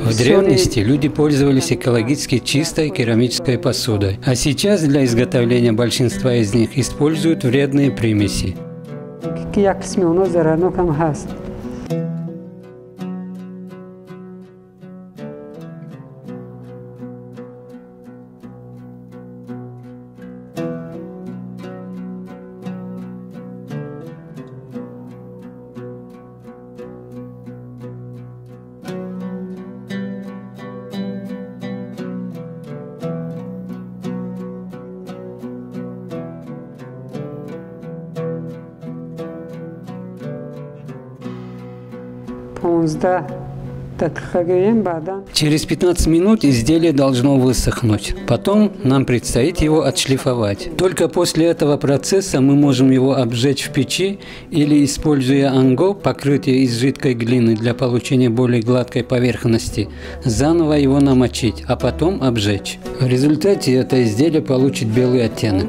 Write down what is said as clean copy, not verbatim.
В древности люди пользовались экологически чистой керамической посудой, а сейчас для изготовления большинства из них используют вредные примеси. Через 15 минут изделие должно высохнуть. Потом нам предстоит его отшлифовать. Только после этого процесса мы можем его обжечь в печи или, используя анго, покрытие из жидкой глины для получения более гладкой поверхности, заново его намочить, а потом обжечь. В результате это изделие получит белый оттенок.